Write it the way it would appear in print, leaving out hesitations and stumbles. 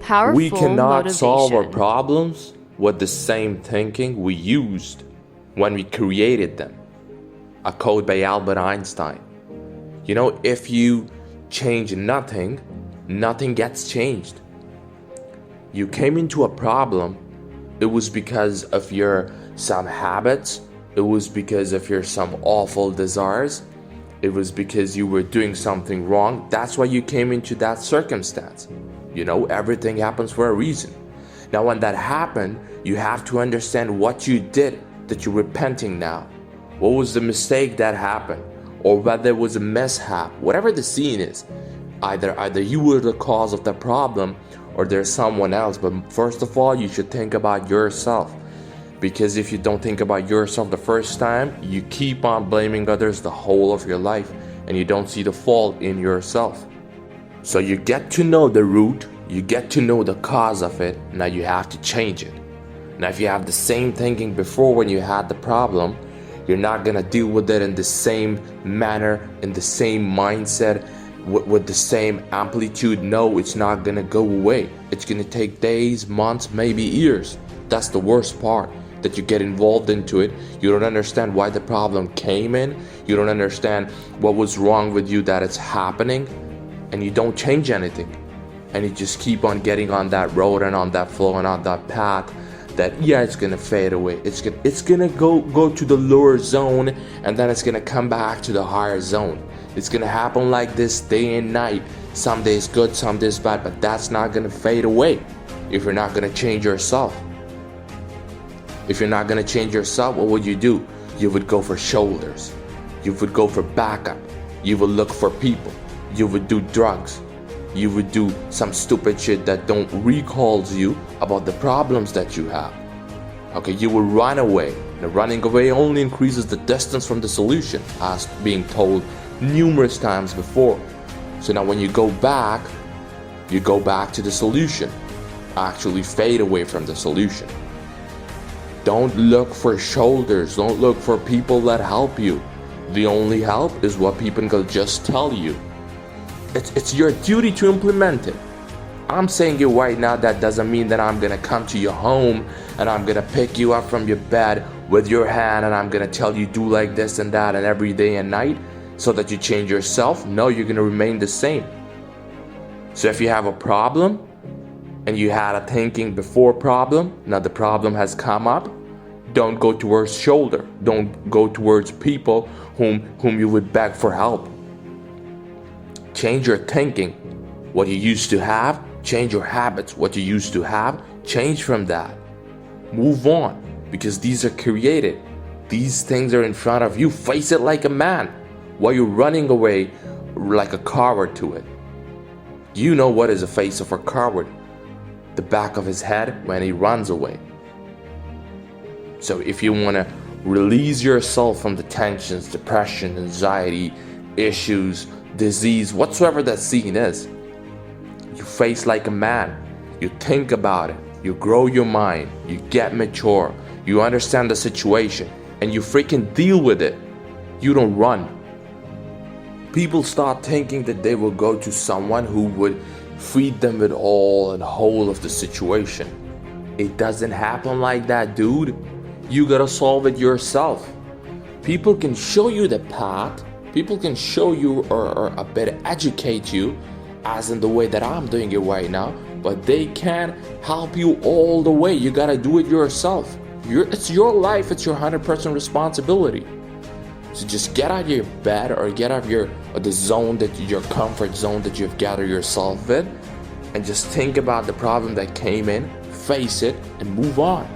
powerful We cannot solve our motivation. problems with the same thinking we used when we created them. A quote by Albert Einstein. You know, if you change nothing, nothing gets changed. You came into a problem, it was because of your some habits, it was because of your some awful desires, it was because you were doing something wrong. That's why you came into that circumstance. You know, everything happens for a reason. Now, when that happened, you have to understand what you did that you're repenting now. What was the mistake that happened? Or whether it was a mishap, whatever the scene is. Either you were the cause of the problem or there's someone else. But first of all, you should think about yourself. Because if you don't think about yourself the first time, you keep on blaming others the whole of your life and you don't see the fault in yourself. So you get to know the root, you get to know the cause of it, now you have to change it. Now if you have the same thinking before when you had the problem, you're not gonna deal with it in the same manner, in the same mindset, with the same amplitude. No, it's not gonna go away. It's gonna take days, months, maybe years. That's the worst part, that you get involved into it. You don't understand why the problem came in. You don't understand what was wrong with you that it's happening, and you don't change anything. And you just keep on getting on that road and on that flow and on that path that, yeah, it's gonna fade away. It's gonna go to the lower zone, and then it's gonna come back to the higher zone. It's gonna happen like this day and night. Some days good, some days bad, but that's not gonna fade away if you're not gonna change yourself. If you're not gonna change yourself, what would you do? You would go for shoulders. You would go for backup. You would look for people. You would do drugs. You would do some stupid shit that don't recalls you about the problems that you have. Okay, you will run away. The running away only increases the distance from the solution, as being told numerous times before. So now when you go back to the solution. Actually fade away from the solution. Don't look for shoulders. Don't look for people that help you. The only help is what people can just tell you. It's your duty to implement it. I'm saying it right now. That doesn't mean that I'm gonna come to your home and I'm gonna pick you up from your bed with your hand and I'm gonna tell you do like this and that and every day and night so that you change yourself. No, you're gonna remain the same. So if you have a problem and you had a thinking before problem, now the problem has come up, don't go towards shoulder. Don't go towards people whom you would beg for help. Change your thinking. What you used to have, change your habits. What you used to have, change from that. Move on, because these are created. These things are in front of you. Face it like a man while you're running away like a coward to it. You know what is the face of a coward? The back of his head when he runs away. So if you want to release yourself from the tensions, depression, anxiety, issues, disease, whatsoever that scene is, you face like a man. You think about it. You grow your mind. You get mature. You understand the situation. And you freaking deal with it. You don't run. People start thinking that they will go to someone who would feed them with all and whole of the situation. It doesn't happen like that, dude. You gotta solve it yourself. People can show you the path. People can show you or a bit educate you, as in the way that I'm doing it right now, but they can't help you all the way. You gotta do it yourself. It's your life. It's your 100% responsibility. So just get out of your bed or get out of the zone, your comfort zone that you've gathered yourself in, and just think about the problem that came in, face it, and move on.